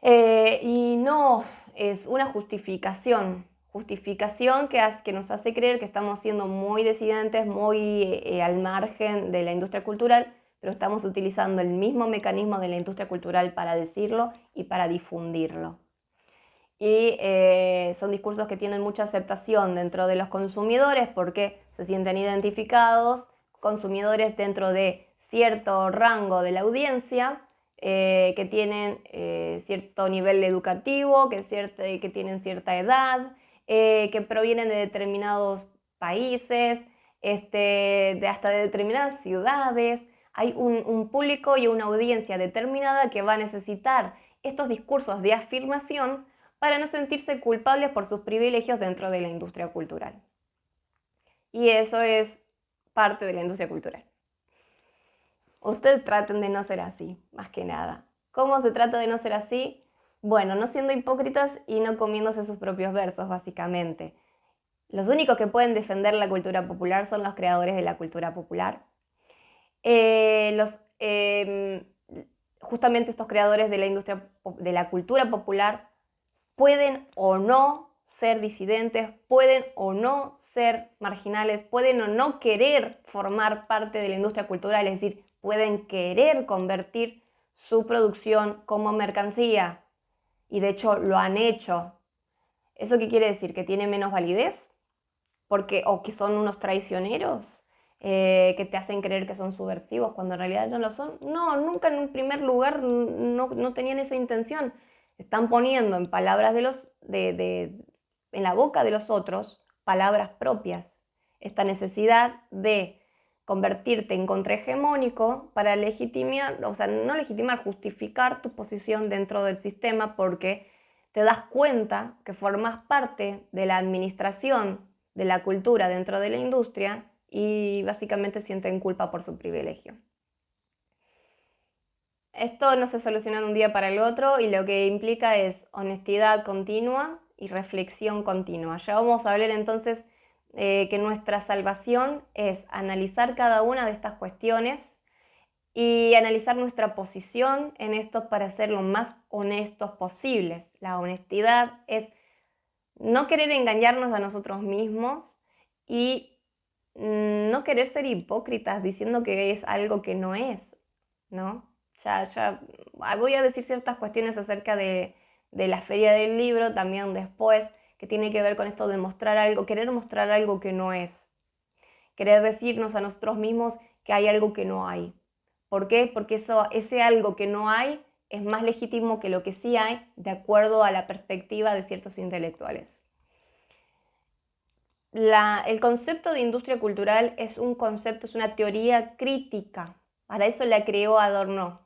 Y no es una justificación justificación que nos hace creer que estamos siendo muy disidentes, muy al margen de la industria cultural, pero estamos utilizando el mismo mecanismo de la industria cultural para decirlo y para difundirlo. Y son discursos que tienen mucha aceptación dentro de los consumidores porque se sienten identificados, consumidores dentro de cierto rango de la audiencia, que tienen cierto nivel educativo, que tienen cierta edad, que provienen de determinados países, hasta de determinadas ciudades. Hay un público y una audiencia determinada que va a necesitar estos discursos de afirmación para no sentirse culpables por sus privilegios dentro de la industria cultural. Y eso es parte de la industria cultural. Ustedes traten de no ser así, más que nada. ¿Cómo se trata de no ser así? Bueno, no siendo hipócritas y no comiéndose sus propios versos, básicamente. Los únicos que pueden defender la cultura popular son los creadores de la cultura popular. Justamente estos creadores de la industria de la cultura popular pueden o no ser disidentes, pueden o no ser marginales, pueden o no querer formar parte de la industria cultural, es decir, pueden querer convertir su producción como mercancía y de hecho lo han hecho. ¿Eso qué quiere decir? ¿Que tiene menos validez? ¿O que son unos traicioneros? Que te hacen creer que son subversivos cuando en realidad no lo son. No, nunca en un primer lugar no tenían esa intención. Están poniendo en palabras en la boca de los otros palabras propias. Esta necesidad de convertirte en contrahegemónico para legitimar, o sea, no legitimar, justificar tu posición dentro del sistema porque te das cuenta que formas parte de la administración de la cultura dentro de la industria y básicamente sienten culpa por su privilegio. Esto no se soluciona de un día para el otro y lo que implica es honestidad continua y reflexión continua. Ya vamos a hablar entonces que nuestra salvación es analizar cada una de estas cuestiones y analizar nuestra posición en esto para ser lo más honestos posibles. La honestidad es no querer engañarnos a nosotros mismos y no querer ser hipócritas diciendo que es algo que no es, ¿no? Ya voy a decir ciertas cuestiones acerca de la Feria del Libro también después, que tiene que ver con esto de mostrar algo, querer mostrar algo que no es. Querer decirnos a nosotros mismos que hay algo que no hay. ¿Por qué? Porque ese algo que no hay es más legítimo que lo que sí hay, de acuerdo a la perspectiva de ciertos intelectuales. El concepto de industria cultural es un concepto, es una teoría crítica. Para eso la creó Adorno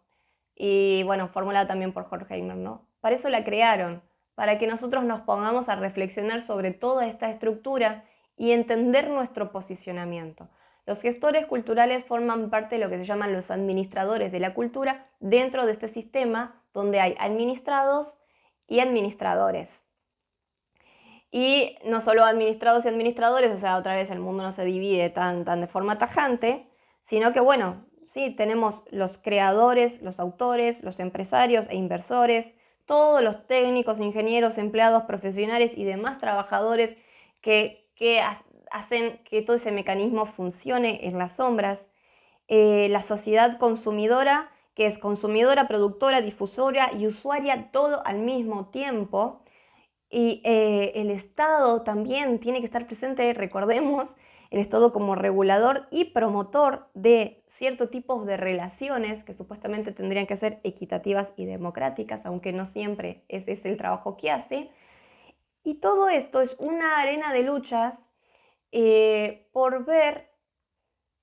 y, bueno, formulada también por Horkheimer, ¿no? Para eso la crearon, para que nosotros nos pongamos a reflexionar sobre toda esta estructura y entender nuestro posicionamiento. Los gestores culturales forman parte de lo que se llaman los administradores de la cultura dentro de este sistema donde hay administrados y administradores. Y no solo administrados y administradores, o sea, otra vez el mundo no se divide tan de forma tajante, sino que, bueno, sí, tenemos los creadores, los autores, los empresarios e inversores, todos los técnicos, ingenieros, empleados, profesionales y demás trabajadores que hacen que todo ese mecanismo funcione en las sombras. La sociedad consumidora, que es consumidora, productora, difusora y usuaria, todo al mismo tiempo. Y el Estado también tiene que estar presente, recordemos, el Estado como regulador y promotor de ciertos tipos de relaciones que supuestamente tendrían que ser equitativas y democráticas, aunque no siempre ese es el trabajo que hace. Y todo esto es una arena de luchas por ver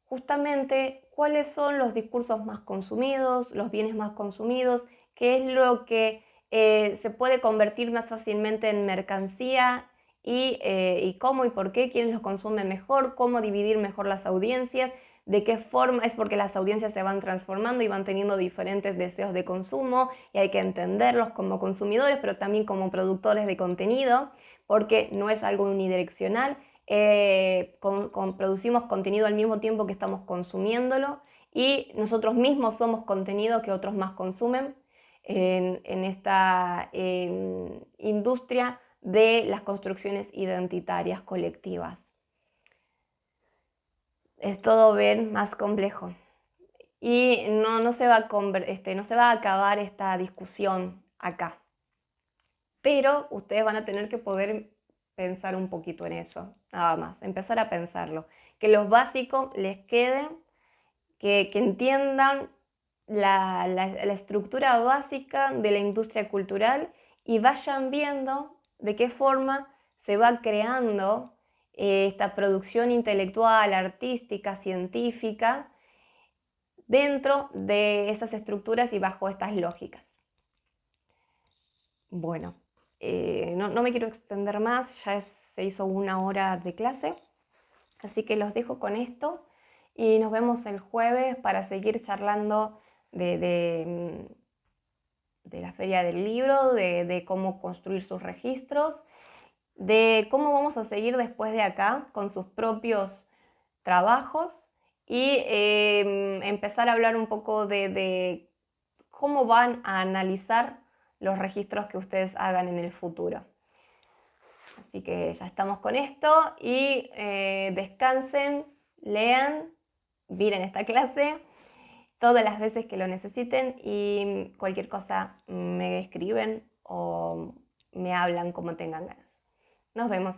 justamente cuáles son los discursos más consumidos, los bienes más consumidos, qué es lo que se puede convertir más fácilmente en mercancía y cómo y por qué, quiénes los consumen mejor, cómo dividir mejor las audiencias, de qué forma, es porque las audiencias se van transformando y van teniendo diferentes deseos de consumo y hay que entenderlos como consumidores, pero también como productores de contenido, porque no es algo unidireccional. Producimos contenido al mismo tiempo que estamos consumiéndolo y nosotros mismos somos contenido que otros más consumen en esta industria de las construcciones identitarias colectivas. Es todo bien más complejo. Y no se va a acabar esta discusión acá. Pero ustedes van a tener que poder pensar un poquito en eso, nada más, empezar a pensarlo. Que los básicos les quede, que entiendan la estructura básica de la industria cultural y vayan viendo de qué forma se va creando esta producción intelectual, artística, científica, dentro de esas estructuras y bajo estas lógicas. Bueno, no me quiero extender más, se hizo 1 hora de clase, así que los dejo con esto y nos vemos el jueves para seguir charlando de la Feria del Libro, de cómo construir sus registros, de cómo vamos a seguir después de acá con sus propios trabajos y empezar a hablar un poco de cómo van a analizar los registros que ustedes hagan en el futuro. Así que ya estamos con esto y descansen, lean, miren esta clase todas las veces que lo necesiten y cualquier cosa me escriben o me hablan como tengan ganas. Nos vemos.